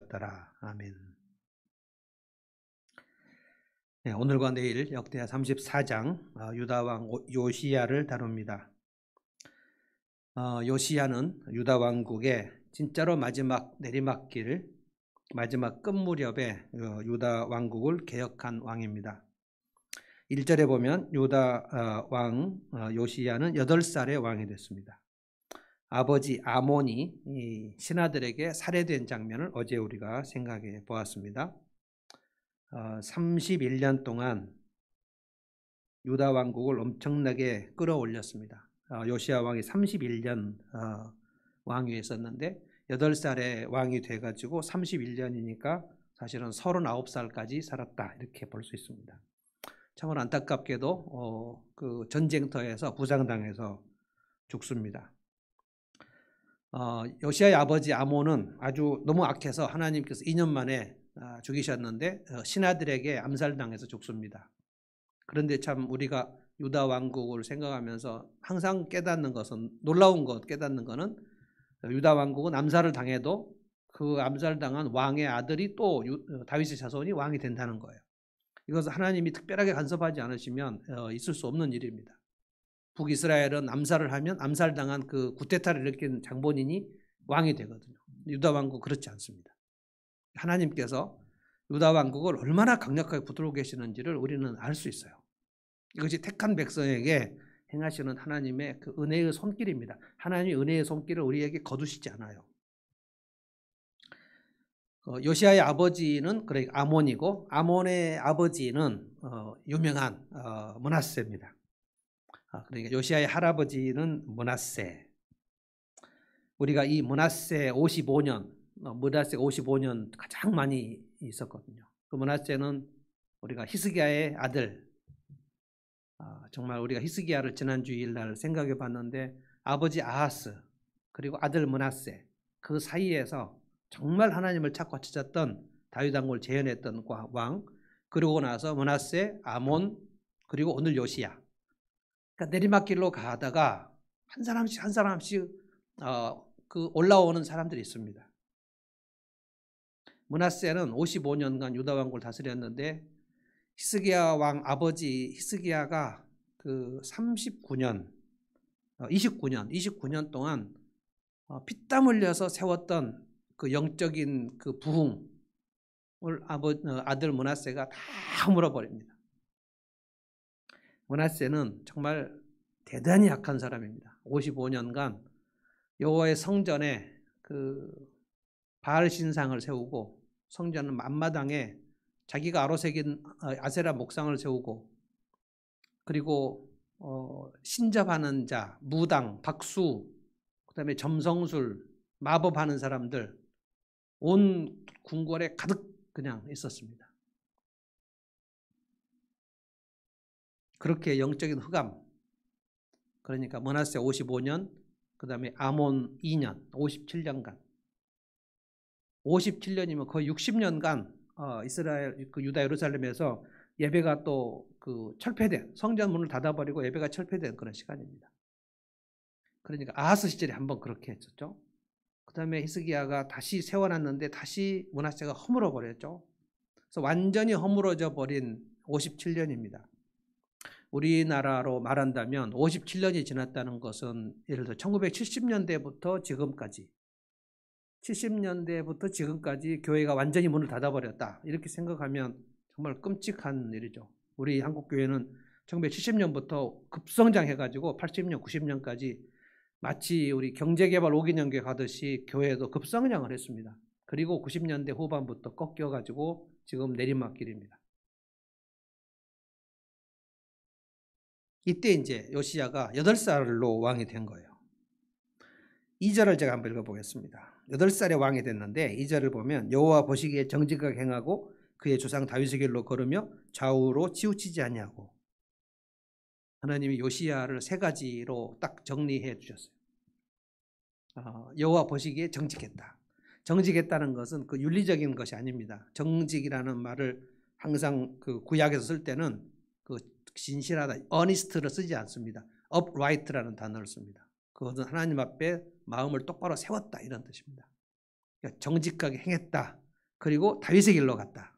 되었더라. 아멘. 네, 오늘과 내일 역대하 34장 유다 왕 요시야를 다룹니다. 요시야는 유다 왕국의 진짜로 마지막 내리막길, 마지막 끝 무렵에 유다 왕국을 개혁한 왕입니다. 1절에 보면 유다 왕 요시야는 8살의 왕이 됐습니다. 아버지 아몬이 신하들에게 살해된 장면을 어제 우리가 생각해 보았습니다. 31년 동안 유다 왕국을 엄청나게 끌어올렸습니다. 요시야 왕이 31년 왕위에 있었는데 8살의 왕이 돼가지고 31년이니까 사실은 39살까지 살았다 이렇게 볼 수 있습니다. 참으로 안타깝게도 그 전쟁터에서 부상당해서 죽습니다. 요시야의 아버지 아몬은 아주 너무 악해서 하나님께서 2년 만에 죽이셨는데 신하들에게 암살당해서 죽습니다. 그런데 참 우리가 유다 왕국을 생각하면서 항상 깨닫는 것은, 놀라운 것 깨닫는 것은 유다 왕국은 암살을 당해도 그 암살당한 왕의 아들이 또 다윗의 자손이 왕이 된다는 거예요. 이것은 하나님이 특별하게 간섭하지 않으시면 있을 수 없는 일입니다. 북이스라엘은 암살을 하면 암살당한 그 구테타를 일으킨 장본인이 왕이 되거든요. 유다 왕국 그렇지 않습니다. 하나님께서 유다 왕국을 얼마나 강력하게 붙들고 계시는지를 우리는 알 수 있어요. 이것이 택한 백성에게 행하시는 하나님의 그 은혜의 손길입니다. 하나님의 은혜의 손길을 우리에게 거두시지 않아요. 요시야의 아버지는 그러니까 아몬이고, 아몬의 아버지는 유명한 므낫세입니다. 그러니까 요시야의 할아버지는 므낫세. 우리가 이 므낫세 55년 가장 많이 있었거든요. 그 므낫세는 우리가 히스기야의 아들, 정말 우리가 히스기야를 지난 주일날 생각해 봤는데 아버지 아하스 그리고 아들 므낫세 그 사이에서 정말 하나님을 찾고 찾았던 다윗 왕국을 재현했던 왕, 그러고 나서 므낫세, 아몬, 그리고 오늘 요시야. 그러니까 내리막길로 가다가 한 사람씩 그 올라오는 사람들이 있습니다. 므낫세는 55년간 유다 왕국을 다스렸는데 히스기야 왕 아버지 히스기야가 그 29년 동안 피땀 흘려서 세웠던 그 영적인 그 부흥을 아들 므낫세가 다 허물어버립니다. 므낫세는 정말 대단히 악한 사람입니다. 55년간 여호와의 성전에 그 바알 신상을 세우고 성전 앞마당에 자기가 아로새긴 아세라 목상을 세우고, 그리고 신접하는 자, 무당, 박수, 그다음에 점성술, 마법하는 사람들 온 궁궐에 가득 그냥 있었습니다. 그렇게 영적인 흑암, 그러니까 므낫세 55년, 그다음에 아몬 2년, 57년이면 거의 60년간 이스라엘 그 유다 예루살렘에서 예배가 또 그 철폐된, 성전 문을 닫아버리고 예배가 철폐된 그런 시간입니다. 그러니까 아하스 시절에 한번 그렇게 했었죠. 그 다음에 히스기야가 다시 세워놨는데 다시 므낫세가 허물어 버렸죠. 그래서 완전히 허물어져 버린 57년입니다. 우리나라로 말한다면 57년이 지났다는 것은 예를 들어 1970년대부터 지금까지 70년대부터 지금까지 교회가 완전히 문을 닫아버렸다 이렇게 생각하면 정말 끔찍한 일이죠. 우리 한국교회는 1970년부터 급성장해가지고 80년, 90년까지 마치 우리 경제개발 5개년교회 가듯이 교회도 급성장을 했습니다. 그리고 90년대 후반부터 꺾여가지고 지금 내리막길입니다. 이때 이제 요시야가 8살로 왕이 된 거예요. 2절을 제가 한번 읽어보겠습니다. 8살에 왕이 됐는데 2절을 보면 여호와 보시기에 정직하게 행하고 그의 조상 다윗의 길로 걸으며 좌우로 치우치지 아니하고. 하나님이 요시야를 3가지로 딱 정리해 주셨어요. 여호와 보시기에 정직했다. 정직했다는 것은 그 윤리적인 것이 아닙니다. 정직이라는 말을 항상 그 구약에서 쓸 때는 그 진실하다, honest를 쓰지 않습니다. upright라는 단어를 씁니다. 그것은 하나님 앞에 마음을 똑바로 세웠다 이런 뜻입니다. 그러니까 정직하게 행했다. 그리고 다윗의 길로 갔다.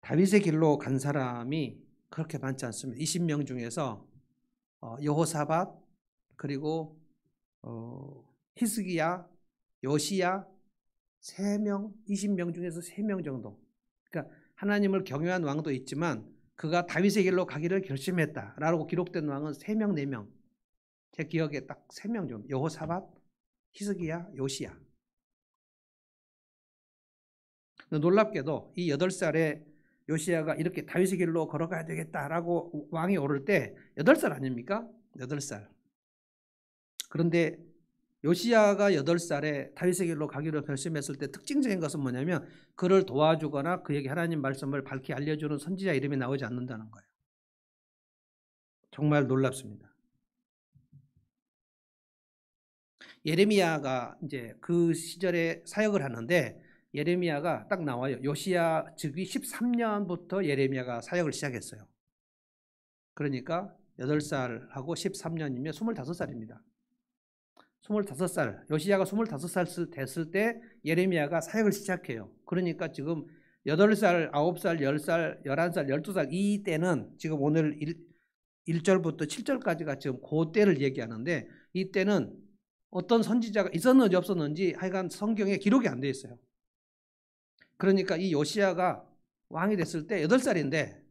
다윗의 길로 간 사람이 그렇게 많지 않습니다. 20명 중에서 여호사밧, 그리고 히스기야, 요시야 3명, 20명 중에서 3명 정도. 그러니까 하나님을 경외한 왕도 있지만 그가 다윗의 길로 가기를 결심했다라고 기록된 왕은 3명, 4명. 제 기억에 딱 3명 정도. 여호사밧, 히스기야, 요시야. 놀랍게도 이 8살의 요시야가 이렇게 다윗의 길로 걸어가야 되겠다라고 왕이 오를 때 8살 아닙니까? 8살. 그런데 요시야가 8살에 다윗의 길로 가기로 결심했을 때 특징적인 것은 뭐냐면 그를 도와주거나 그에게 하나님 말씀을 밝히 알려주는 선지자 이름이 나오지 않는다는 거예요. 정말 놀랍습니다. 예레미야가 이제 그 시절에 사역을 하는데 예레미야가 딱 나와요. 요시야 즉위 13년부터 예레미야가 사역을 시작했어요. 그러니까 8살하고 13년이면 25살입니다. 25살, 요시야가 25살 됐을 때 예레미야가 사역을 시작해요. 그러니까 지금 8살, 9살, 10살, 11살, 12살 이 때는 지금 오늘 1절부터 7절까지가 지금 그 때를 얘기하는데 이 때는 어떤 선지자가 있었는지 없었는지 하여간 성경에 기록이 안 돼 있어요. 그러니까 이 요시야가 왕이 됐을 때 8살인데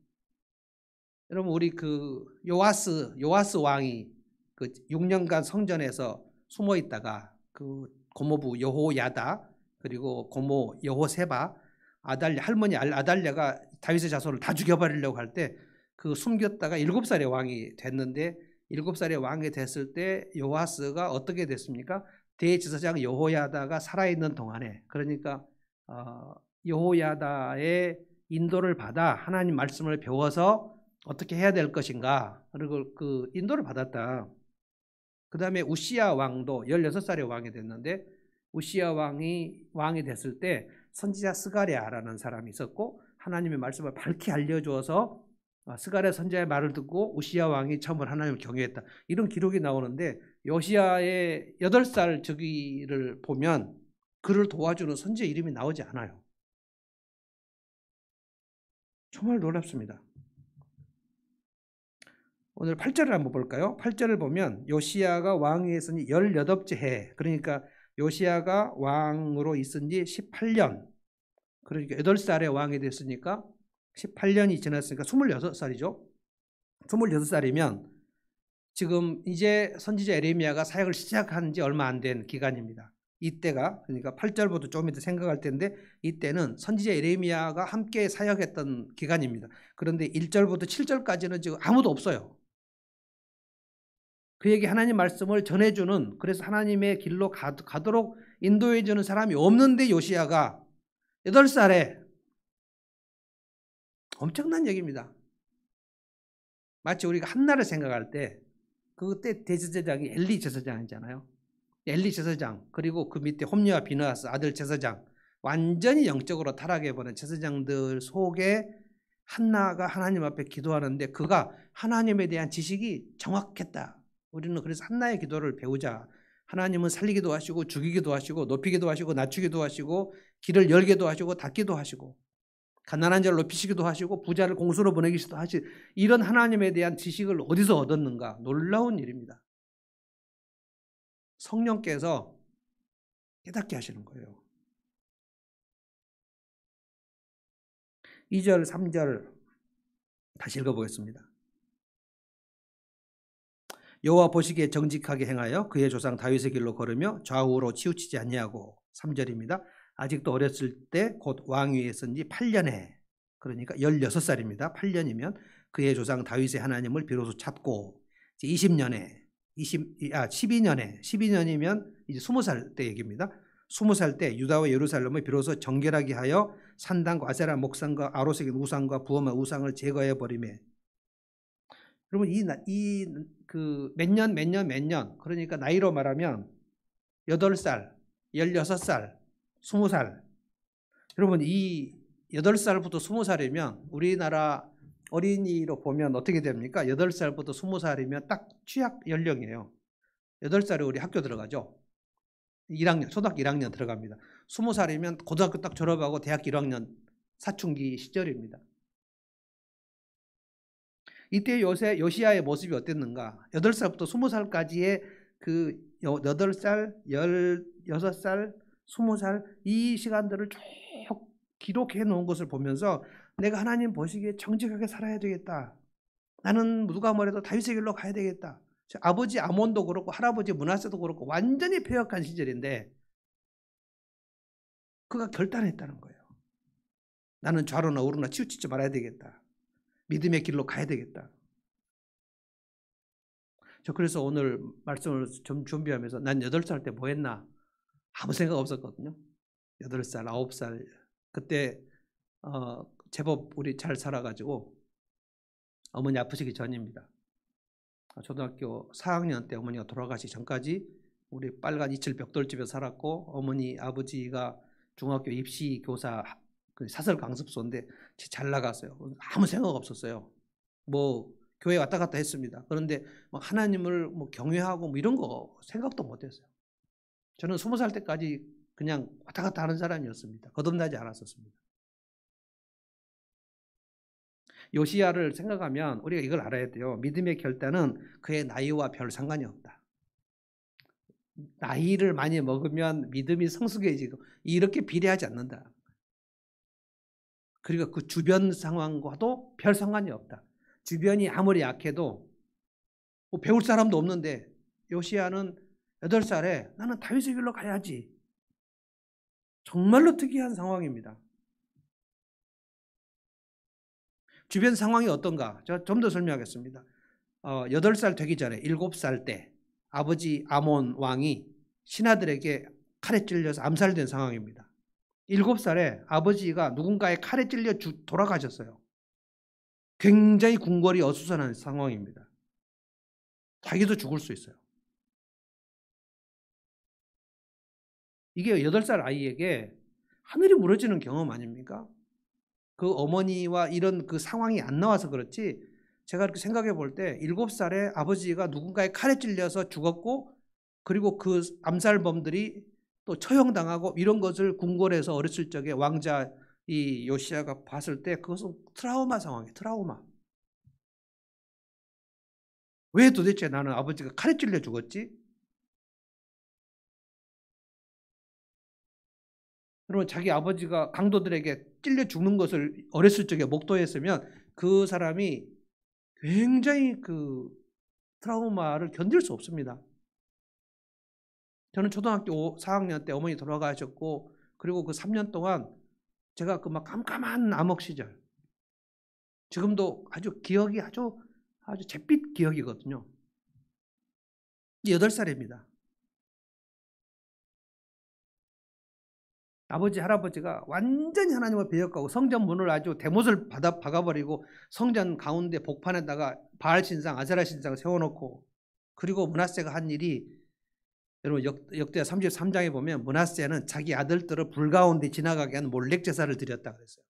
여러분 우리 그 요아스 왕이 그 6년간 성전에서 숨어 있다가 그 고모부 여호야다 그리고 고모 여호세바 아달랴 할머니 아달랴가 다윗의 자손을 다 죽여버리려고 할 때 그 숨겼다가 7살의 왕이 됐는데 7살의 왕이 됐을 때 요아스가 어떻게 됐습니까? 대제사장 여호야다가 살아있는 동안에 그러니까 여호야다의 인도를 받아 하나님 말씀을 배워서 어떻게 해야 될 것인가 그리고 그 인도를 받았다. 그 다음에 우시야 왕도 16살의 왕이 됐는데 우시야 왕이 됐을 때 선지자 스가랴라는 사람이 있었고 하나님의 말씀을 밝히 알려주어서 스가랴 선지자의 말을 듣고 우시야 왕이 처음으로 하나님을 경외했다. 이런 기록이 나오는데 요시야의 8살 즉위를 보면 그를 도와주는 선지자 이름이 나오지 않아요. 정말 놀랍습니다. 오늘 8절을 한번 볼까요? 8절을 보면 요시야가 왕위에 있은 지 18째 해 그러니까 요시야가 왕으로 있은 지 18년 그러니까 8살에 왕이 됐으니까 18년이 지났으니까 26살이죠. 26살이면 지금 이제 선지자 예레미야가 사역을 시작한 지 얼마 안 된 기간입니다. 이때가 그러니까 8절부터 조금 이따 생각할 텐데 이때는 선지자 예레미야가 함께 사역했던 기간입니다. 그런데 1절부터 7절까지는 지금 아무도 없어요. 그에게 하나님 말씀을 전해주는 그래서 하나님의 길로 가도록 인도해주는 사람이 없는데 요시야가 8살에 엄청난 얘기입니다. 마치 우리가 한나를 생각할 때 그때 대제사장이 엘리 제사장이잖아요. 엘리 제사장 그리고 그 밑에 홈리와 비느하스 아들 제사장 완전히 영적으로 타락해버린 제사장들 속에 한나가 하나님 앞에 기도하는데 그가 하나님에 대한 지식이 정확했다. 우리는 그래서 한나의 기도를 배우자. 하나님은 살리기도 하시고 죽이기도 하시고 높이기도 하시고 낮추기도 하시고 길을 열기도 하시고 닫기도 하시고 가난한 자를 높이시기도 하시고 부자를 공수로 보내기도 하시고 이런 하나님에 대한 지식을 어디서 얻었는가? 놀라운 일입니다. 성령께서 깨닫게 하시는 거예요. 2절, 3절 다시 읽어보겠습니다. 여호와 보시기에 정직하게 행하여 그의 조상 다윗의 길로 걸으며 좌우로 치우치지 아니하고 3절입니다. 아직도 어렸을 때 곧 왕위에 있은 지 8년에 그러니까 16살입니다. 8년이면 그의 조상 다윗의 하나님을 비로소 찾고 12년에 12년이면 이제 20살 때 얘기입니다. 20살 때 유다와 예루살렘을 비로소 정결하게 하여 산당과 아세라 목상과 아로색인 우상과 부엄한 우상을 제거해 버리매. 여러분 이 그 몇 년 그러니까 나이로 말하면 8살, 16살, 20살. 여러분 이 8살부터 20살이면 우리나라 어린이로 보면 어떻게 됩니까? 8살부터 20살이면 딱 취약 연령이에요. 8살에 우리 학교 들어가죠. 1학년, 초등학교 1학년 들어갑니다. 20살이면 고등학교 딱 졸업하고 대학교 1학년 사춘기 시절입니다. 이때 요시야의 모습이 어땠는가? 8살부터 20살까지의 그 8살, 16살, 20살 이 시간들을 쭉 기록해 놓은 것을 보면서 내가 하나님 보시기에 정직하게 살아야 되겠다. 나는 누가 뭐래도 다윗의 길로 가야 되겠다. 아버지 아몬도 그렇고 할아버지 므낫세도 그렇고 완전히 패역한 시절인데 그가 결단했다는 거예요. 나는 좌로나 우로나 치우치지 말아야 되겠다. 믿음의 길로 가야 되겠다. 저 그래서 오늘 말씀을 좀 준비하면서 난 8살 때 뭐 했나 아무 생각 없었거든요. 8살, 9살 그때 제법 우리 잘 살아가지고 어머니 아프시기 전입니다. 초등학교 4학년 때 어머니가 돌아가시기 전까지 우리 빨간 이칠 벽돌집에 살았고 어머니 아버지가 중학교 입시 교사 사설 강습소인데 잘 나갔어요. 아무 생각 없었어요. 뭐 교회 왔다 갔다 했습니다. 그런데 하나님을 뭐 경외하고 뭐 이런 거 생각도 못했어요. 저는 20살 때까지 그냥 왔다 갔다 하는 사람이었습니다. 거듭나지 않았었습니다. 요시야를 생각하면 우리가 이걸 알아야 돼요. 믿음의 결단은 그의 나이와 별 상관이 없다. 나이를 많이 먹으면 믿음이 성숙해지고 이렇게 비례하지 않는다. 그리고 그 주변 상황과도 별 상관이 없다. 주변이 아무리 약해도 뭐 배울 사람도 없는데 요시야는 8살에 나는 다윗의 길로 가야지. 정말로 특이한 상황입니다. 주변 상황이 어떤가? 제가 좀 더 설명하겠습니다. 8살 되기 전에 7살 때 아버지 아몬 왕이 신하들에게 칼에 찔려서 암살된 상황입니다. 7살에 아버지가 누군가의 칼에 찔려 돌아가셨어요. 굉장히 궁궐이 어수선한 상황입니다. 자기도 죽을 수 있어요. 이게 8살 아이에게 하늘이 무너지는 경험 아닙니까? 그 어머니와 이런 그 상황이 안 나와서 그렇지 제가 이렇게 생각해 볼 때 7살에 아버지가 누군가의 칼에 찔려서 죽었고 그리고 그 암살범들이 또 처형당하고 이런 것을 궁궐에서 어렸을 적에 왕자 이 요시야가 봤을 때 그것은 트라우마 상황이에요. 트라우마. 왜 도대체 나는 아버지가 칼에 찔려 죽었지? 여러분 자기 아버지가 강도들에게 찔려 죽는 것을 어렸을 적에 목도했으면 그 사람이 굉장히 그 트라우마를 견딜 수 없습니다. 저는 초등학교 4학년 때 어머니 돌아가셨고 그리고 그 3년 동안 제가 그 막 깜깜한 암흑 시절 지금도 아주 기억이 아주 잿빛 기억이거든요. 8살입니다. 아버지 할아버지가 완전히 하나님을 배역하고 성전 문을 아주 대못을 박아버리고 성전 가운데 복판에다가 바알 신상 아세라 신상을 세워놓고 그리고 므낫세가 한 일이 여러분 역대하 33장에 보면 므낫세는 자기 아들들을 불 가운데 지나가게 한 몰렉 제사를 드렸다 그랬어요.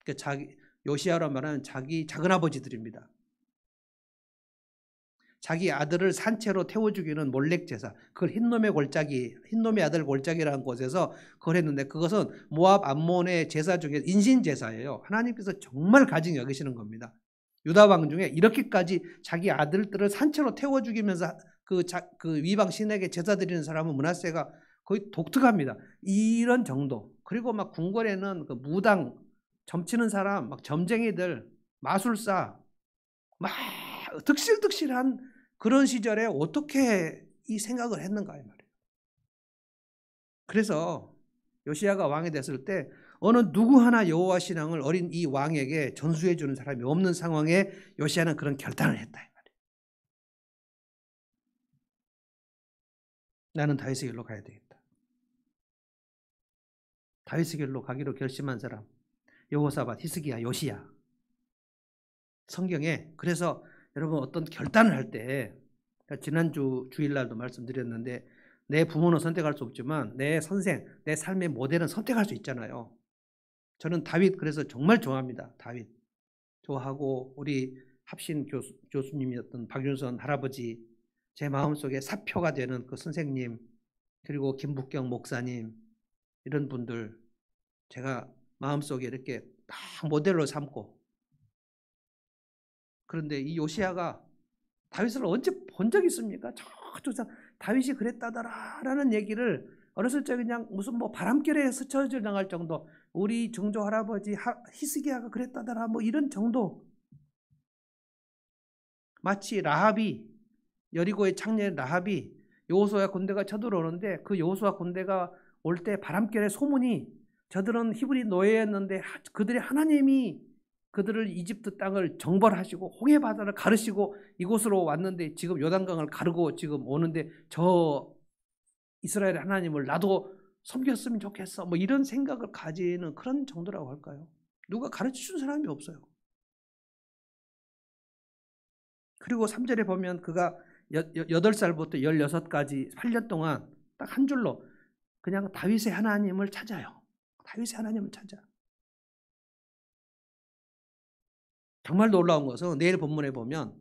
그러니까 요시야로 말하는 자기 작은아버지들입니다. 자기 아들을 산채로 태워 죽이는 몰렉 제사, 그걸 흰놈의 아들 골짜기라는 곳에서 그걸 했는데 그것은 모압 암몬의 제사 중에 인신 제사예요. 하나님께서 정말 가증히 여기시는 겁니다. 유다 왕 중에 이렇게까지 자기 아들들을 산채로 태워 죽이면서 그 위방 신에게 제사 드리는 사람은 므낫세가 거의 독특합니다. 이런 정도. 그리고 막 궁궐에는 그 무당 점치는 사람, 막 점쟁이들, 마술사, 막 득실득실한 그런 시절에 어떻게 이 생각을 했는가 이 말이에요. 그래서 요시야가 왕이 됐을 때 어느 누구 하나 여호와 신앙을 어린 이 왕에게 전수해 주는 사람이 없는 상황에 요시야는 그런 결단을 했다 이 말이에요. 나는 다윗의 길로 가야 되겠다. 다윗의 길로 가기로 결심한 사람 여호사밧, 히스기야, 요시야. 성경에 그래서 여러분 어떤 결단을 할 때 지난주 주일날도 말씀드렸는데 내 부모는 선택할 수 없지만 내 선생, 내 삶의 모델은 선택할 수 있잖아요. 저는 다윗 그래서 정말 좋아합니다. 다윗 좋아하고 우리 합신 교수님이었던 박윤선 할아버지 제 마음속에 사표가 되는 그 선생님, 그리고 김북경 목사님, 이런 분들 제가 마음속에 이렇게 다 모델로 삼고, 그런데 이 요시야가 다윗을 언제 본 적 있습니까? 저조상 다윗이 그랬다더라라는 얘기를 어렸을 때 그냥 무슨 뭐 바람결에 스쳐 지나갈 정도, 우리 증조 할아버지 히스기야가 그랬다더라 뭐 이런 정도. 마치 라합이, 여리고의 창녀 라합이 여호수아 군대가 쳐들어오는데 그 여호수아 군대가 올 때 바람결에 소문이, 저들은 히브리 노예였는데 그들의 하나님이 그들을 이집트 땅을 정벌하시고 홍해 바다를 가르시고 이곳으로 왔는데 지금 요단강을 가르고 지금 오는데 저 이스라엘의 하나님을 나도 섬겼으면 좋겠어 뭐 이런 생각을 가지는 그런 정도라고 할까요? 누가 가르쳐준 사람이 없어요. 그리고 3절에 보면 그가 8살부터 16까지 8년 동안 딱 한 줄로 그냥 다윗의 하나님을 찾아요. 다윗의 하나님을 찾아. 정말 놀라운 것은 내일 본문에 보면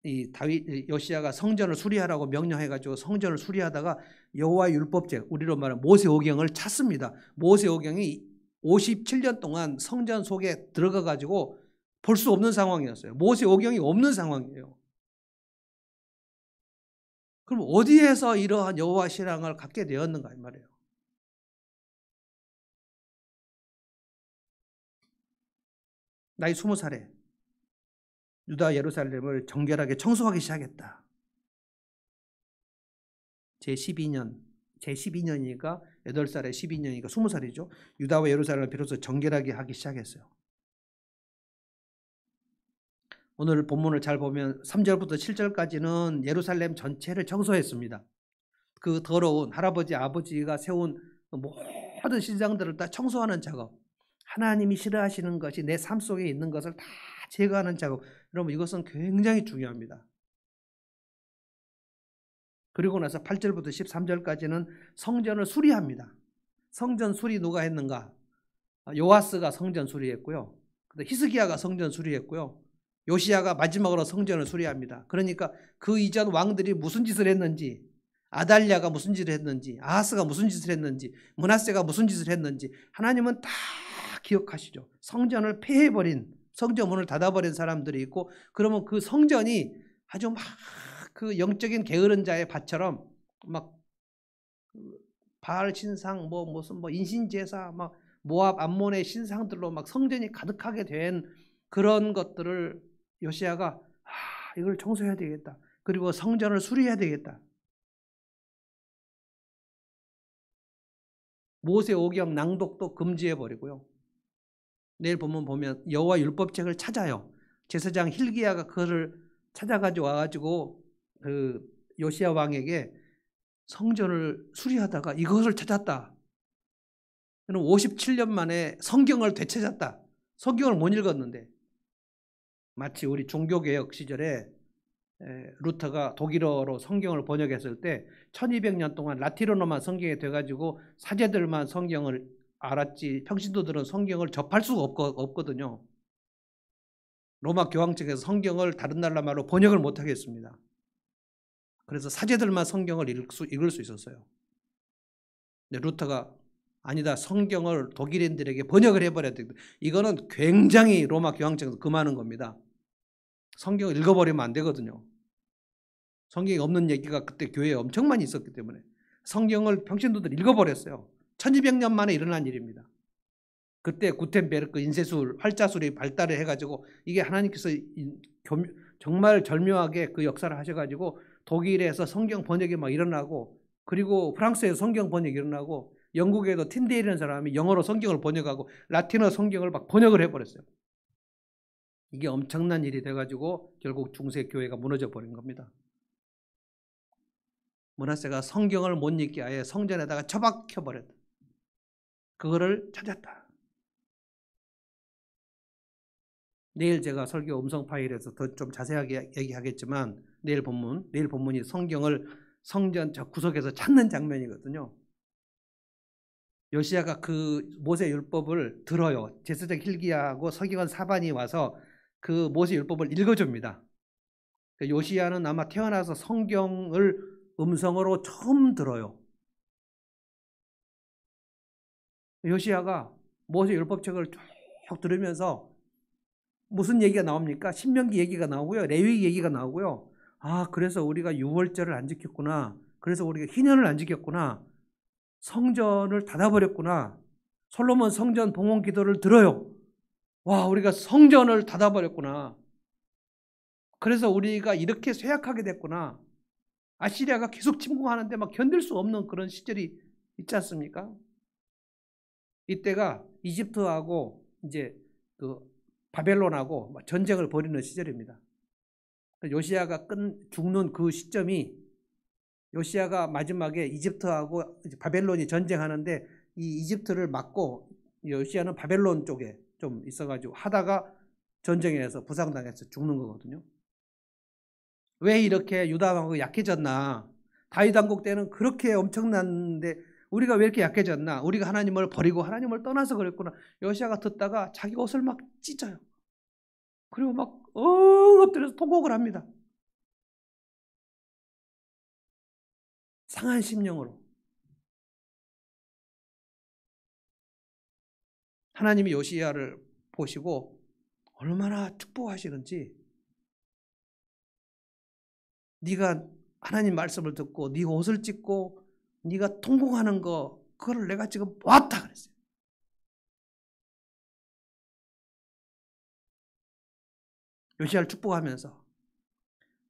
이 다윗 요시야가 성전을 수리하라고 명령해가지고 성전을 수리하다가 여호와 율법책, 우리로 말하면 모세오경을 찾습니다. 모세오경이 57년 동안 성전 속에 들어가가지고 볼 수 없는 상황이었어요. 모세오경이 없는 상황이에요. 그럼 어디에서 이러한 여호와 신앙을 갖게 되었는가 이 말이에요. 나이 20살에 유다 예루살렘을 정결하게 청소하기 시작했다. 제12년이니까 8살에 12년이니까 20살이죠. 유다와 예루살렘을 비로소 정결하게 하기 시작했어요. 오늘 본문을 잘 보면 3절부터 7절까지는 예루살렘 전체를 청소했습니다. 그 더러운 할아버지 아버지가 세운 모든 신상들을 다 청소하는 작업, 하나님이 싫어하시는 것이 내 삶 속에 있는 것을 다 제거하는 작업, 여러분 이것은 굉장히 중요합니다. 그리고 나서 8절부터 13절까지는 성전을 수리합니다. 성전 수리 누가 했는가? 요아스가 성전 수리했고요. 히스기야가 성전 수리했고요. 요시야가 마지막으로 성전을 수리합니다. 그러니까 그 이전 왕들이 무슨 짓을 했는지, 아달랴가 무슨 짓을 했는지, 아하스가 무슨 짓을 했는지, 므낫세가 무슨 짓을 했는지 하나님은 다 기억하시죠. 성전을 폐해버린, 성전 문을 닫아버린 사람들이 있고, 그러면 그 성전이 아주 막 그 영적인 게으른 자의 밭처럼 막 바알 신상, 무슨 인신제사, 막 모압 암몬의 신상들로 막 성전이 가득하게 된 그런 것들을 요시야가 이걸 청소해야 되겠다. 그리고 성전을 수리해야 되겠다. 모세오경 낭독도 금지해 버리고요. 내일 보면 여호와 율법책을 찾아요. 제사장 hil기야가 그거를 찾아가지고 와가지고 그 요시야 왕에게 성전을 수리하다가 이것을 찾았다. 57년 만에 성경을 되찾았다. 성경을 못 읽었는데, 마치 우리 종교개혁 시절에 루터가 독일어로 성경을 번역했을 때 1200년 동안 라틴어로만 성경이 돼가지고 사제들만 성경을 알았지 평신도들은 성경을 접할 수가 없거든요. 로마 교황청에서 성경을 다른 나라 말로 번역을 못하겠습니다. 그래서 사제들만 성경을 읽을 수 있었어요. 근데 루터가 아니다, 성경을 독일인들에게 번역을 해버려야 된다. 이거는 굉장히 로마 교황청에서 금하는 겁니다. 성경을 읽어버리면 안 되거든요. 성경이 없는 얘기가 그때 교회에 엄청 많이 있었기 때문에 성경을 평신도들이 읽어버렸어요. 1200년 만에 일어난 일입니다. 그때 구텐베르크 인쇄술, 활자술이 발달을 해가지고 이게 하나님께서 정말 절묘하게 그 역사를 하셔가지고 독일에서 성경 번역이 막 일어나고, 그리고 프랑스에서 성경 번역이 일어나고, 영국에도 틴데일이라는 사람이 영어로 성경을 번역하고 라틴어 성경을 막 번역을 해버렸어요. 이게 엄청난 일이 돼가지고 결국 중세 교회가 무너져 버린 겁니다. 므낫세가 성경을 못 읽게 아예 성전에다가 처박혀 버렸다. 그거를 찾았다. 내일 제가 설교 음성 파일에서 더 좀 자세하게 얘기하겠지만 내일 본문이 성경을 성전 저 구석에서 찾는 장면이거든요. 요시야가 그 모세 율법을 들어요. 제사장 hil기야하고 서기관 사반이 와서 그 모세 율법을 읽어줍니다. 요시야는 아마 태어나서 성경을 음성으로 처음 들어요. 요시야가 모세 율법책을 쭉 들으면서 무슨 얘기가 나옵니까? 신명기 얘기가 나오고요. 레위기 얘기가 나오고요. 아, 그래서 우리가 유월절을 안 지켰구나. 그래서 우리가 희년을 안 지켰구나. 성전을 닫아버렸구나. 솔로몬 성전 봉헌 기도를 들어요. 와, 우리가 성전을 닫아버렸구나. 그래서 우리가 이렇게 쇠약하게 됐구나. 아시리아가 계속 침공하는데 막 견딜 수 없는 그런 시절이 있지 않습니까? 이때가 이집트하고 이제 그 바벨론하고 전쟁을 벌이는 시절입니다. 요시야가 죽는 그 시점이 요시야가 마지막에 이집트하고 바벨론이 전쟁하는데 이 이집트를 막고 요시야는 바벨론 쪽에 좀 있어가지고 하다가 전쟁에서 부상당해서 죽는 거거든요. 왜 이렇게 유다 왕국이 약해졌나? 다윗 왕국 때는 그렇게 엄청났는데 우리가 왜 이렇게 약해졌나? 우리가 하나님을 버리고 하나님을 떠나서 그랬구나. 요시야가 듣다가 자기 옷을 막 찢어요. 그리고 막 엎드려서 통곡을 합니다. 상한 심령으로. 하나님이 요시야를 보시고 얼마나 축복하시는지, 네가 하나님 말씀을 듣고 네 옷을 찢고 네가 통곡하는 거 그거를 내가 지금 보았다 그랬어요. 요시야를 축복하면서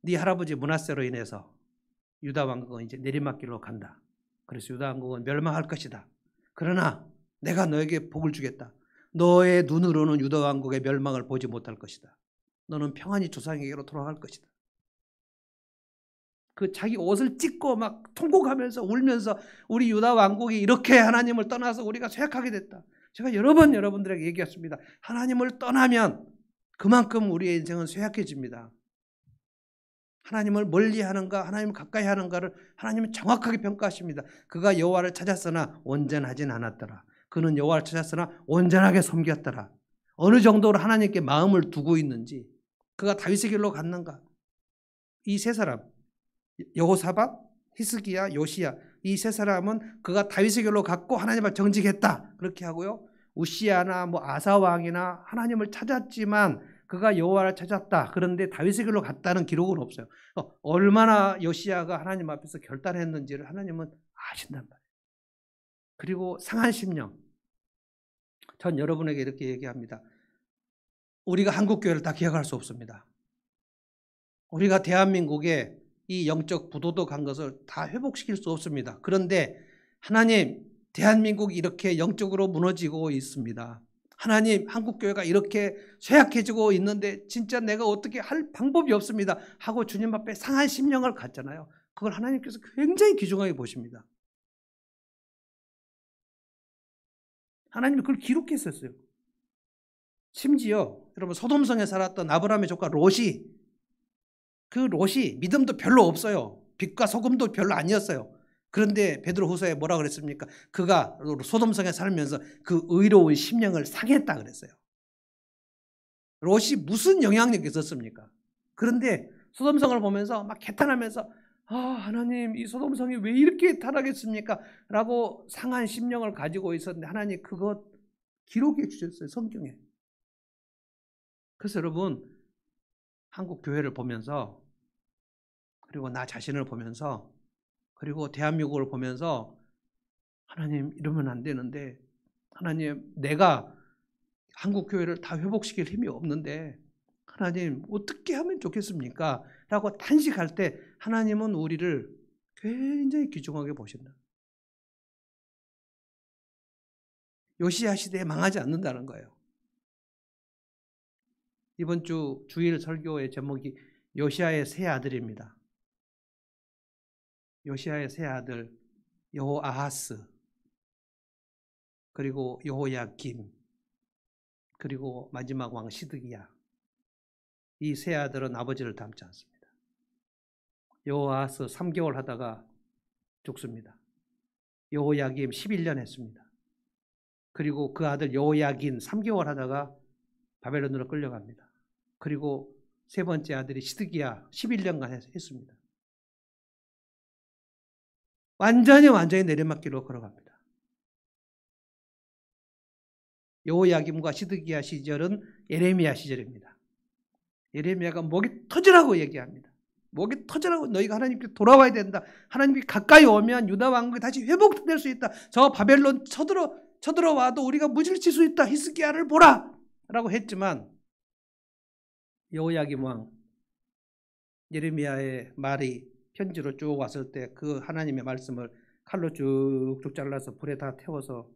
네 할아버지 므낫세로 인해서 유다 왕국은 이제 내리막길로 간다. 그래서 유다 왕국은 멸망할 것이다. 그러나 내가 너에게 복을 주겠다. 너의 눈으로는 유다 왕국의 멸망을 보지 못할 것이다. 너는 평안히 조상에게로 돌아갈 것이다. 그 자기 옷을 찢고 막 통곡하면서 울면서 우리 유다 왕국이 이렇게 하나님을 떠나서 우리가 쇠약하게 됐다. 제가 여러 번 여러분들에게 얘기했습니다. 하나님을 떠나면 그만큼 우리의 인생은 쇠약해집니다. 하나님을 멀리하는가 하나님을 가까이 하는가를 하나님은 정확하게 평가하십니다. 그가 여호와를 찾았으나 온전하진 않았더라. 그는 여호와를 찾았으나 온전하게 섬겼더라. 어느 정도로 하나님께 마음을 두고 있는지, 그가 다윗의 길로 갔는가. 이 세 사람, 여호사밧, 히스기야, 요시야, 이 세 사람은 그가 다윗의 길로 갔고 하나님을 정직했다 그렇게 하고요. 우시야나 아사 왕이나 하나님을 찾았지만 그가 여호와를 찾았다. 그런데 다윗의 길로 갔다는 기록은 없어요. 얼마나 요시야가 하나님 앞에서 결단했는지를 하나님은 아신단 말이에요. 그리고 상한 심령. 전 여러분에게 이렇게 얘기합니다. 우리가 한국교회를 다 기억할 수 없습니다. 우리가 대한민국에 이 영적 부도덕한 것을 다 회복시킬 수 없습니다. 그런데 하나님, 대한민국이 이렇게 영적으로 무너지고 있습니다. 하나님, 한국교회가 이렇게 쇠약해지고 있는데 진짜 내가 어떻게 할 방법이 없습니다 하고 주님 앞에 상한 심령을 갖잖아요. 그걸 하나님께서 굉장히 귀중하게 보십니다. 하나님이 그걸 기록했었어요. 심지어 여러분 소돔성에 살았던 아브라함의 조카 롯이, 그 롯이 믿음도 별로 없어요. 빛과 소금도 별로 아니었어요. 그런데 베드로후서에 뭐라 그랬습니까? 그가 소돔성에 살면서 그 의로운 심령을 상했다 그랬어요. 롯이 무슨 영향력이 있었습니까? 그런데 소돔성을 보면서 막 개탄하면서 하나님, 이 소돔성이 왜 이렇게 타락했습니까? 라고 상한 심령을 가지고 있었는데 하나님 그것 기록해 주셨어요, 성경에. 그래서 여러분, 한국 교회를 보면서, 그리고 나 자신을 보면서, 그리고 대한민국을 보면서 하나님, 이러면 안 되는데, 하나님, 내가 한국 교회를 다 회복시킬 힘이 없는데 하나님 어떻게 하면 좋겠습니까? 라고 탄식할 때 하나님은 우리를 굉장히 귀중하게 보신다. 요시야 시대에 망하지 않는다는 거예요. 이번 주 주일 설교의 제목이 요시야의 세 아들입니다. 요시야의 세 아들 여호아하스, 그리고 여호야김, 그리고 마지막 왕 시드기야. 이 세 아들은 아버지를 닮지 않습니다. 여호아하스 3개월 하다가 죽습니다. 여호야김 11년 했습니다. 그리고 그 아들 여호야긴 3개월 하다가 바벨론으로 끌려갑니다. 그리고 세 번째 아들이 시드기야 11년간 했습니다. 완전히 내리막길로 걸어갑니다. 여호야김과 시드기야 시절은 예레미야 시절입니다. 예레미야가 목이 터지라고 얘기합니다. 목이 터지라고, 너희가 하나님께 돌아와야 된다. 하나님께 가까이 오면 유다 왕국이 다시 회복될 수 있다. 저 바벨론 쳐들어와도 우리가 무질칠 수 있다. 히스기야를 보라 라고 했지만 여호야김 왕 예레미야의 말이 편지로 쭉 왔을 때 그 하나님의 말씀을 칼로 쭉쭉 잘라서 불에 다 태워서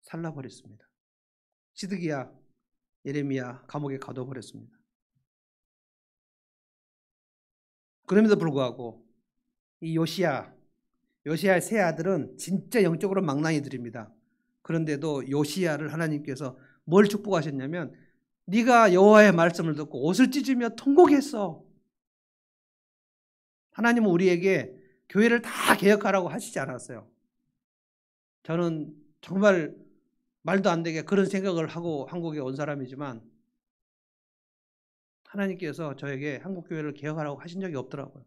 살라버렸습니다. 시드기야, 예레미야 감옥에 가둬버렸습니다. 그럼에도 불구하고 이 요시야의 세 아들은 진짜 영적으로 망나니들입니다. 그런데도 요시야를 하나님께서 뭘 축복하셨냐면, 네가 여호와의 말씀을 듣고 옷을 찢으며 통곡했어. 하나님은 우리에게 교회를 다 개혁하라고 하시지 않았어요. 저는 정말 말도 안 되게 그런 생각을 하고 한국에 온 사람이지만 하나님께서 저에게 한국교회를 개혁하라고 하신 적이 없더라고요.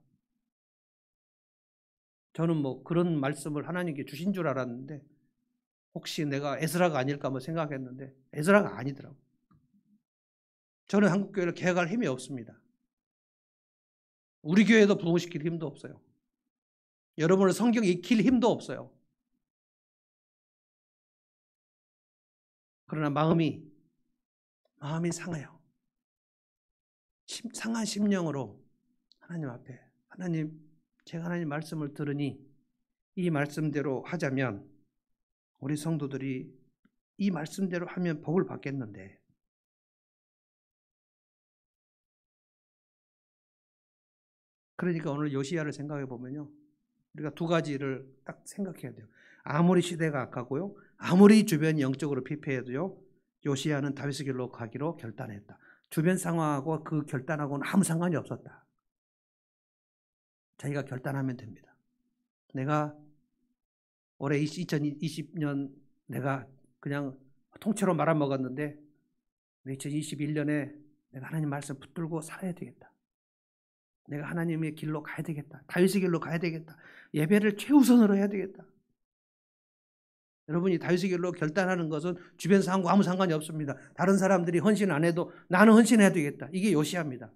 저는 뭐 그런 말씀을 하나님께 주신 줄 알았는데 혹시 내가 에스라가 아닐까 뭐 생각했는데 에스라가 아니더라고요. 저는 한국교회를 개혁할 힘이 없습니다. 우리 교회도 부흥시킬 힘도 없어요. 여러분을 성경 익힐 힘도 없어요. 그러나 마음이 상해요. 상한 심령으로 하나님 앞에, 하나님, 제가 하나님 말씀을 들으니 이 말씀대로 하자면 우리 성도들이 이 말씀대로 하면 복을 받겠는데 그러니까 오늘 요시야를 생각해 보면요, 우리가 두 가지를 딱 생각해야 돼요. 아무리 시대가 악하고요, 아무리 주변이 영적으로 피폐해도요, 요시야는 다윗의 길로 가기로 결단했다. 주변 상황하고 그 결단하고는 아무 상관이 없었다. 자기가 결단하면 됩니다. 내가 올해 2020년 내가 그냥 통째로 말아먹었는데 2021년에 내가 하나님 말씀 붙들고 살아야 되겠다. 내가 하나님의 길로 가야 되겠다. 다윗의 길로 가야 되겠다. 예배를 최우선으로 해야 되겠다. 여러분이 다윗의 길로 결단하는 것은 주변 상황과 아무 상관이 없습니다. 다른 사람들이 헌신 안 해도 나는 헌신해야 되겠다. 이게 요시야입니다.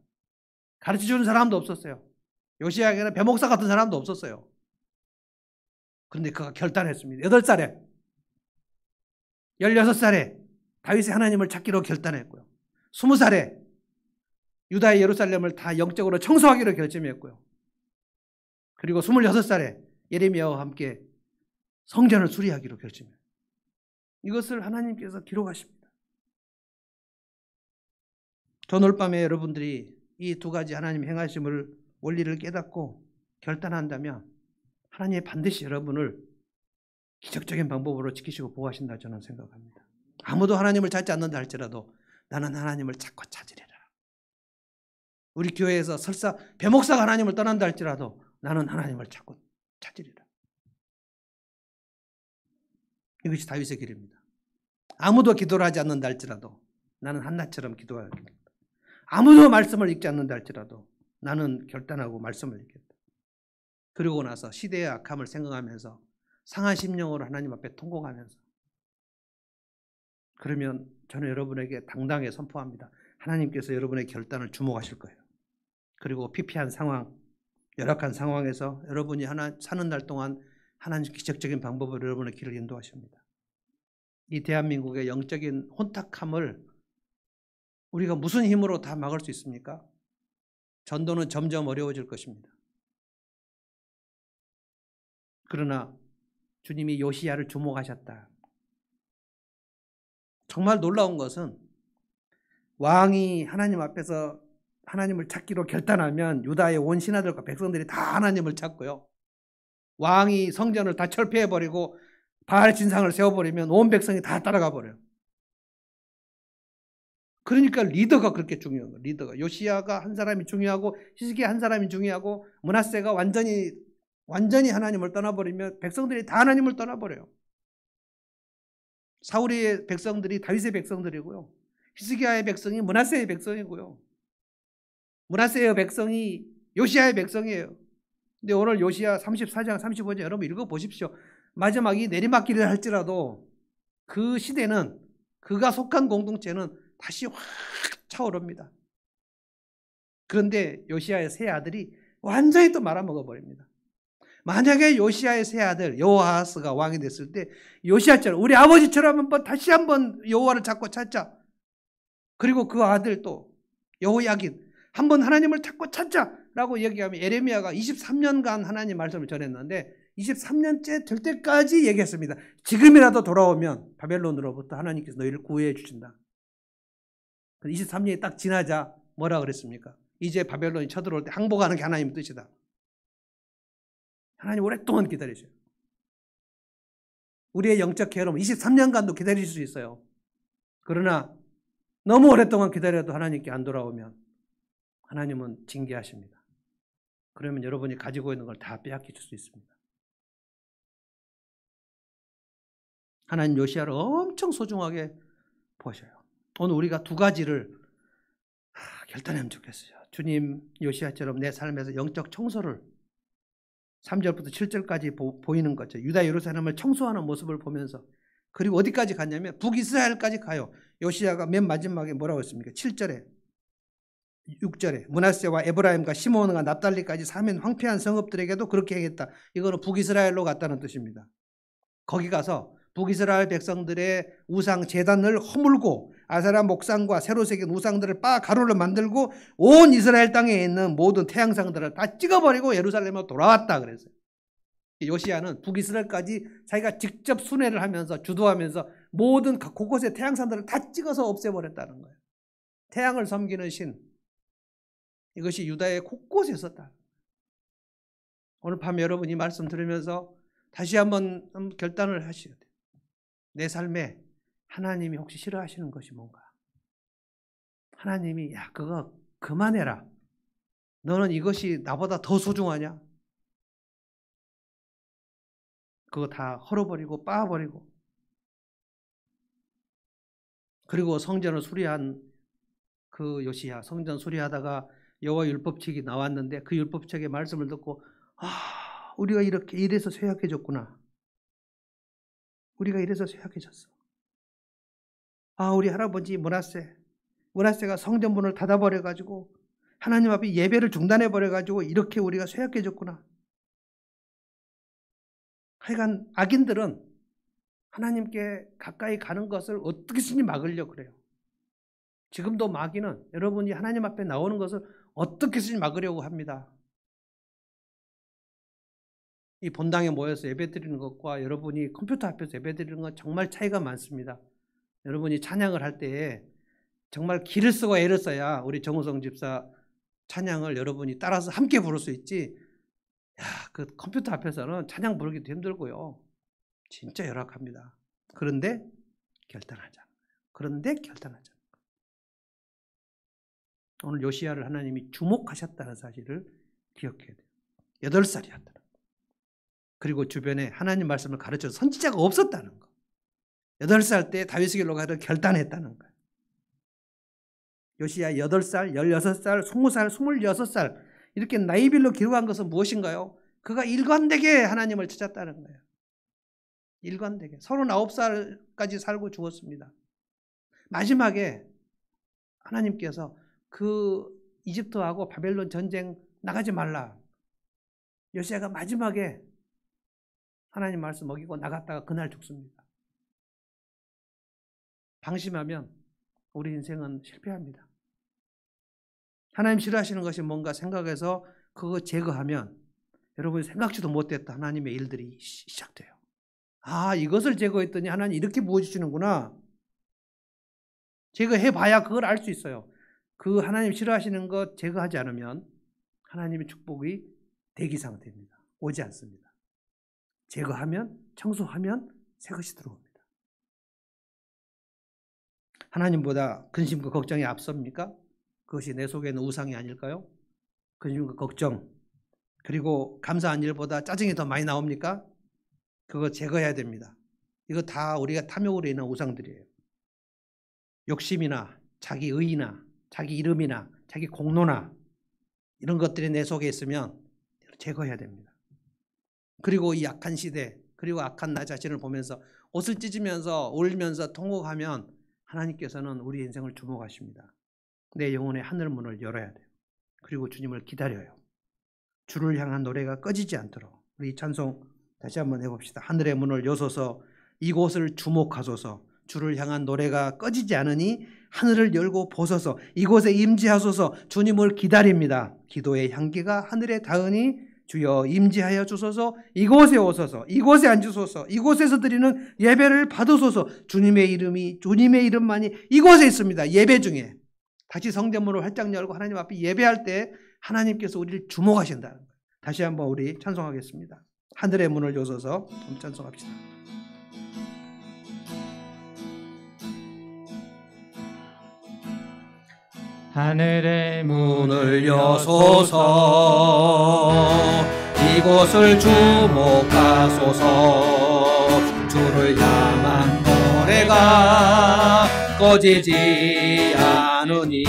가르쳐주는 사람도 없었어요. 요시야에게는 배목사 같은 사람도 없었어요. 그런데 그가 결단했습니다. 8살에 16살에 다윗의 하나님을 찾기로 결단했고요. 20살에 유다의 예루살렘을 다 영적으로 청소하기로 결심했고요. 그리고 26살에 예레미야와 함께 성전을 수리하기로 결심해요. 이것을 하나님께서 기록하십니다. 오늘 밤에 여러분들이 이 두 가지 하나님 행하심을 원리를 깨닫고 결단한다면 하나님이 반드시 여러분을 기적적인 방법으로 지키시고 보호하신다 저는 생각합니다. 아무도 하나님을 찾지 않는다 할지라도 나는 하나님을 찾고 찾으리라. 우리 교회에서 설사 배목사가 하나님을 떠난다 할지라도 나는 하나님을 찾고 찾으리라. 이것이 다윗의 길입니다. 아무도 기도를 하지 않는다 할지라도 나는 한나처럼 기도하겠다. 아무도 말씀을 읽지 않는다 할지라도 나는 결단하고 말씀을 읽겠다. 그러고 나서 시대의 악함을 생각하면서 상한 심령으로 하나님 앞에 통곡하면서, 그러면 저는 여러분에게 당당히 선포합니다. 하나님께서 여러분의 결단을 주목하실 거예요. 그리고 피폐한 상황, 열악한 상황에서 여러분이 사는 날 동안 하나님 기적적인 방법으로 여러분의 길을 인도하십니다. 이 대한민국의 영적인 혼탁함을 우리가 무슨 힘으로 다 막을 수 있습니까? 전도는 점점 어려워질 것입니다. 그러나 주님이 요시야를 주목하셨다. 정말 놀라운 것은 왕이 하나님 앞에서 하나님을 찾기로 결단하면 유다의 온 신하들과 백성들이 다 하나님을 찾고요. 왕이 성전을 다 철폐해버리고 바알 신상을 세워버리면 온 백성이 다 따라가 버려요. 그러니까 리더가 그렇게 중요한 거예요. 리더가. 요시야가 한 사람이 중요하고 히스기야 한 사람이 중요하고 므낫세가 완전히 하나님을 떠나버리면 백성들이 다 하나님을 떠나버려요. 사울의 백성들이 다윗의 백성들이고요. 히스기야의 백성이 므낫세의 백성이고요. 므낫세의 백성이 요시야의 백성이에요. 근데 오늘 요시야 34장 35장 여러분 읽어보십시오. 마지막이 내리막길을 할지라도 그 시대는 그가 속한 공동체는 다시 확 차오릅니다. 그런데 요시야의 세 아들이 완전히 또 말아먹어버립니다. 만약에 요시야의 세 아들 여호아하스가 왕이 됐을 때 요시야처럼 우리 아버지처럼 다시 한번 여호와를 찾고 찾자. 그리고 그 아들 또 여호야긴 한번 하나님을 찾고 찾자라고 얘기하면 예레미야가 23년간 하나님 말씀을 전했는데 23년째 될 때까지 얘기했습니다. 지금이라도 돌아오면 바벨론으로부터 하나님께서 너희를 구해 주신다. 23년이 딱 지나자 뭐라 그랬습니까? 이제 바벨론이 쳐들어올 때 항복하는 게 하나님의 뜻이다. 하나님 오랫동안 기다리셔요. 우리의 영적 게으름 23년간도 기다릴 수 있어요. 그러나 너무 오랫동안 기다려도 하나님께 안 돌아오면 하나님은 징계하십니다. 그러면 여러분이 가지고 있는 걸 다 빼앗길 수 있습니다. 하나님 요시야를 엄청 소중하게 보셔요. 오늘 우리가 두 가지를 결단하면 좋겠어요. 주님 요시야처럼 내 삶에서 영적 청소를 3절부터 7절까지 보이는 거죠. 유다 예루살렘을 청소하는 모습을 보면서 그리고 어디까지 갔냐면 북이스라엘까지 가요. 요시야가 맨 마지막에 뭐라고 했습니까? 7절에 6절에 므낫세와 에브라임과 시므온과 납달리까지 사면 황폐한 성읍들에게도 그렇게 행했다. 이거는 북이스라엘로 갔다는 뜻입니다. 거기 가서 북이스라엘 백성들의 우상 제단을 허물고 아세라 목상과 새로 새긴 우상들을 가루로 만들고 온 이스라엘 땅에 있는 모든 태양상들을 다 찍어버리고 예루살렘으로 돌아왔다 그랬어요. 요시야는 북이스라엘까지 자기가 직접 순회를 하면서 주도하면서 모든 곳곳의 태양상들을 다 찍어서 없애버렸다는 거예요. 태양을 섬기는 신, 이것이 유다의 곳곳에 있었다. 오늘 밤 여러분 이 말씀 들으면서 다시 한번 결단을 하셔야 돼요. 내 삶에 하나님이 혹시 싫어하시는 것이 뭔가? 하나님이 야 그거 그만해라. 너는 이것이 나보다 더 소중하냐? 그거 다 헐어버리고 빻아버리고 그리고 성전을 수리한 그 요시야 성전 수리하다가 여호와 율법책이 나왔는데 그 율법책의 말씀을 듣고 우리가 이래서 쇠약해졌구나. 우리가 이래서 쇠약해졌어. 우리 할아버지 므낫세가 성전문을 닫아버려가지고 하나님 앞에 예배를 중단해버려가지고 이렇게 우리가 쇠약해졌구나. 하여간 악인들은 하나님께 가까이 가는 것을 어떻게든지 막으려고 그래요. 지금도 마귀는 여러분이 하나님 앞에 나오는 것을 어떻게든지 막으려고 합니다. 이 본당에 모여서 예배드리는 것과 여러분이 컴퓨터 앞에서 예배드리는 건 정말 차이가 많습니다. 여러분이 찬양을 할 때에 정말 기를 쓰고 애를 써야 우리 정우성 집사 찬양을 여러분이 따라서 함께 부를 수 있지. 그 컴퓨터 앞에서는 찬양 부르기도 힘들고요. 진짜 열악합니다. 그런데 결단하자. 오늘 요시야를 하나님이 주목하셨다는 사실을 기억해야 돼요. 8살이었다는 거. 그리고 주변에 하나님 말씀을 가르쳐서 선지자가 없었다는 거. 8살 때 다윗에게로 가서 결단했다는 거예요. 요시야 8살, 16살, 20살, 26살 이렇게 나이별로 기록한 것은 무엇인가요? 그가 일관되게 하나님을 찾았다는 거예요. 일관되게. 39살까지 살고 죽었습니다. 마지막에 하나님께서 그 이집트하고 바벨론 전쟁 나가지 말라. 요시야가 마지막에 하나님 말씀 먹이고 나갔다가 그날 죽습니다. 방심하면 우리 인생은 실패합니다. 하나님 싫어하시는 것이 뭔가 생각해서 그거 제거하면 여러분이 생각지도 못했던 하나님의 일들이 시작돼요. 이것을 제거했더니 하나님 이렇게 부어주시는구나. 제거해봐야 그걸 알 수 있어요. 그 하나님 싫어하시는 것 제거하지 않으면 하나님의 축복이 대기 상태입니다. 오지 않습니다. 제거하면, 청소하면 새 것이 들어옵니다. 하나님보다 근심과 걱정이 앞섭니까? 그것이 내 속에 있는 우상이 아닐까요? 근심과 걱정, 그리고 감사한 일보다 짜증이 더 많이 나옵니까? 그거 제거해야 됩니다. 이거 다 우리가 탐욕으로 인한 우상들이에요. 욕심이나 자기 의의나 자기 이름이나 자기 공로나 이런 것들이 내 속에 있으면 제거해야 됩니다. 그리고 이 악한 시대, 그리고 악한 나 자신을 보면서 옷을 찢으면서 울면서 통곡하면 하나님께서는 우리 인생을 주목하십니다. 내 영혼의 하늘문을 열어야 돼요. 그리고 주님을 기다려요. 주를 향한 노래가 꺼지지 않도록. 우리 이 찬송 다시 한번 해봅시다. 하늘의 문을 여소서, 이곳을 주목하소서. 주를 향한 노래가 꺼지지 않으니 하늘을 열고 보소서. 이곳에 임재하소서. 주님을 기다립니다. 기도의 향기가 하늘에 닿으니 주여 임재하여 주소서. 이곳에 오소서. 이곳에 앉으소서. 이곳에서 드리는 예배를 받으소서. 주님의 이름만이 이곳에 있습니다. 예배 중에. 다시 성전문을 활짝 열고 하나님 앞에 예배할 때 하나님께서 우리를 주목하신다는 거예요. 다시 한번 우리 찬송하겠습니다. 하늘의 문을 여소서. 한번 찬송합시다. 하늘의 문을 여소서. 이곳을 주목하소서. 주를 향한 노래가 꺼지지 않으니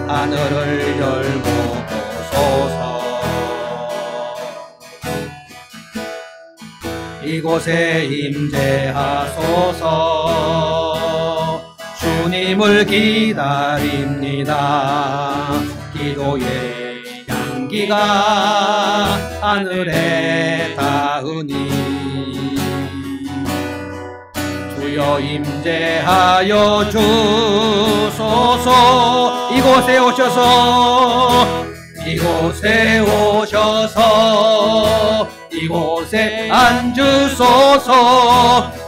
하늘을 열고 보소서. 이곳에 임재하소서. 주님을 기다립니다. 기도의 향기가 하늘에 닿으니 주여 임재하여 주소서. 이곳에 오셔서, 이곳에 오셔서, 이곳에 앉으소서.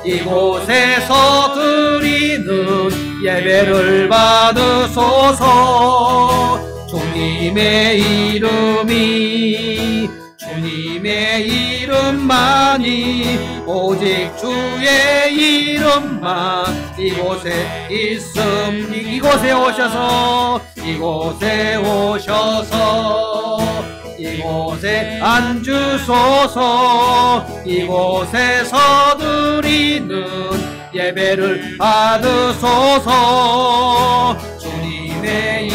이곳에서 드리는 예배를 받으소서. 주님의 이름만이, 오직 주의 이름만 이곳에 있음. 이곳에 오셔서, 이곳에 오셔서, 이곳에 앉으소서. 이곳에서 드리는 예배를 받으소서. 주님의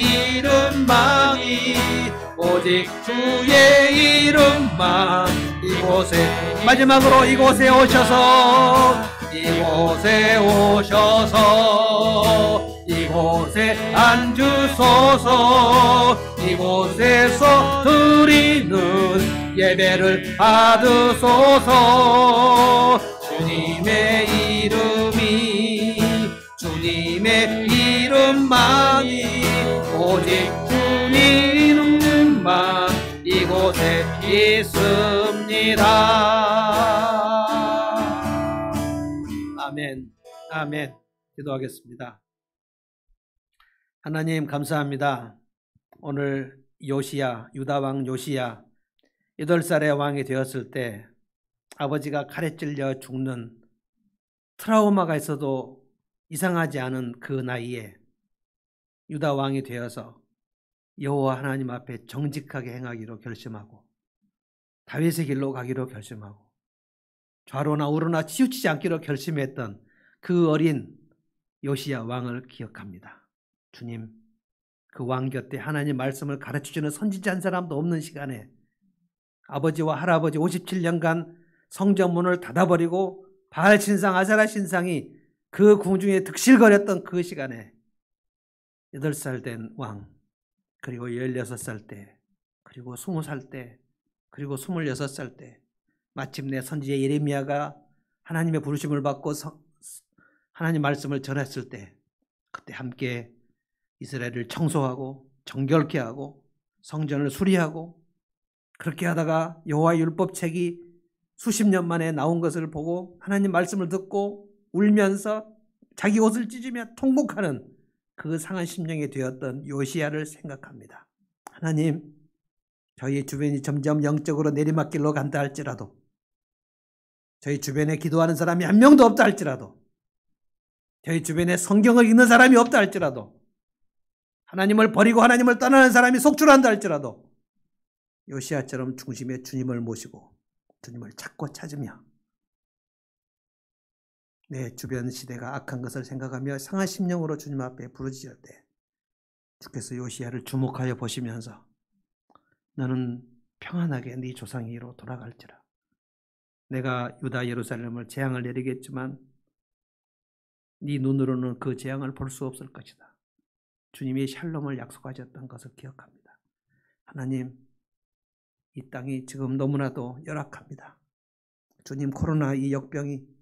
이름만이, 오직 주의 이름만 이곳에. 마지막으로 이곳에 오셔서, 이곳에 오셔서, 이곳에 앉으소서. 이곳에서 드리는 예배를 받으소서. 주님의 이름만이, 오직 주님 이름만 이곳에 있습니다. 아멘. 아멘. 기도하겠습니다. 하나님 감사합니다. 오늘 유다왕 요시야 8살의 왕이 되었을 때 아버지가 칼에 찔려 죽는 트라우마가 있어도 이상하지 않은 그 나이에 유다왕이 되어서 여호와 하나님 앞에 정직하게 행하기로 결심하고 다윗의 길로 가기로 결심하고 좌로나 우로나 치우치지 않기로 결심했던 그 어린 요시야 왕을 기억합니다. 주님, 그 왕 곁에 하나님 말씀을 가르쳐주는 선지자 한 사람도 없는 시간에 아버지와 할아버지 57년간 성전문을 닫아버리고 바알 신상, 아세라 신상이 그 궁중에 득실거렸던 그 시간에 8살 된 왕, 그리고 16살 때, 그리고 20살 때, 그리고 26살 때 마침내 선지자 예레미야가 하나님의 부르심을 받고 하나님 말씀을 전했을 때 그때 함께 이스라엘을 청소하고 정결케 하고 성전을 수리하고 그렇게 하다가 여호와의 율법책이 수십 년 만에 나온 것을 보고 하나님 말씀을 듣고 울면서 자기 옷을 찢으며 통곡하는 그 상한 심령이 되었던 요시야를 생각합니다. 하나님, 저희 주변이 점점 영적으로 내리막길로 간다 할지라도, 저희 주변에 기도하는 사람이 한 명도 없다 할지라도, 저희 주변에 성경을 읽는 사람이 없다 할지라도, 하나님을 버리고 하나님을 떠나는 사람이 속출한다 할지라도 요시야처럼 중심에 주님을 모시고 주님을 찾고 찾으며 내 주변 시대가 악한 것을 생각하며 상한 심령으로 주님 앞에 부르짖을 때 주께서 요시야를 주목하여 보시면서 너는 평안하게 네 조상이로 돌아갈지라. 내가 유다 예루살렘을 재앙을 내리겠지만 네 눈으로는 그 재앙을 볼 수 없을 것이다. 주님이 샬롬을 약속하셨던 것을 기억합니다. 하나님, 이 땅이 지금 너무나도 열악합니다. 주님, 코로나 이 역병이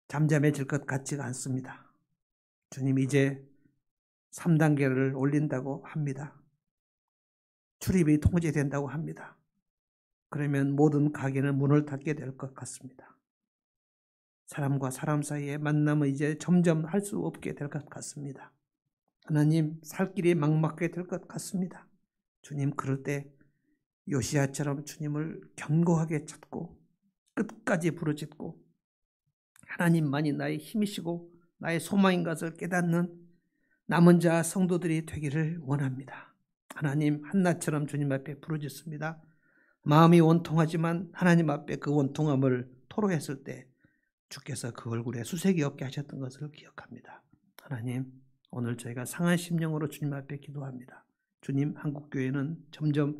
잠잠해질 것 같지가 않습니다. 주님, 이제 3단계를 올린다고 합니다. 출입이 통제된다고 합니다. 그러면 모든 가게는 문을 닫게 될 것 같습니다. 사람과 사람 사이의 만남은 이제 점점 할 수 없게 될 것 같습니다. 하나님, 살 길이 막막하게 될 것 같습니다. 주님, 그럴 때 요시야처럼 주님을 견고하게 찾고 끝까지 부르짖고 하나님만이 나의 힘이시고 나의 소망인 것을 깨닫는 남은 자 성도들이 되기를 원합니다. 하나님, 한나처럼 주님 앞에 부르짖습니다. 마음이 원통하지만 하나님 앞에 그 원통함을 토로했을 때 주께서 그 얼굴에 수색이 없게 하셨던 것을 기억합니다. 하나님, 오늘 저희가 상한 심령으로 주님 앞에 기도합니다. 주님, 한국교회는 점점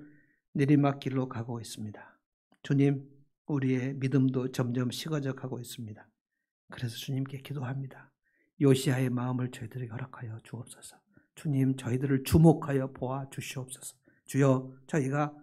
내리막길로 가고 있습니다. 주님, 우리의 믿음도 점점 식어져 가고 있습니다. 그래서 주님께 기도합니다. 요시야의 마음을 저희들에게 허락하여 주옵소서. 주님, 저희들을 주목하여 보아 주시옵소서. 주여, 저희가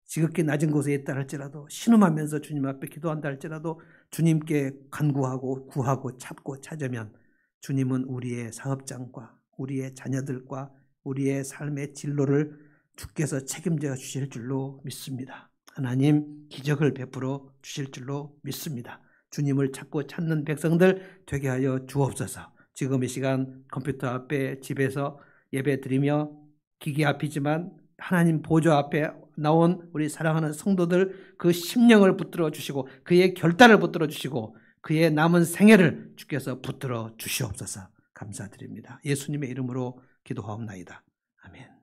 지극히 낮은 곳에 있다 할지라도 신음하면서 주님 앞에 기도한다 할지라도 주님께 간구하고 구하고 찾고 찾으면 주님은 우리의 사업장과 우리의 자녀들과 우리의 삶의 진로를 주께서 책임져 주실 줄로 믿습니다. 하나님, 기적을 베풀어 주실 줄로 믿습니다. 주님을 찾고 찾는 백성들 되게 하여 주옵소서. 지금 이 시간 컴퓨터 앞에 집에서 예배 드리며 기기 앞이지만 하나님 보좌 앞에 나온 우리 사랑하는 성도들 그 심령을 붙들어 주시고 그의 결단을 붙들어 주시고 그의 남은 생애를 주께서 붙들어 주시옵소서. 감사드립니다. 예수님의 이름으로 기도하옵나이다. 아멘.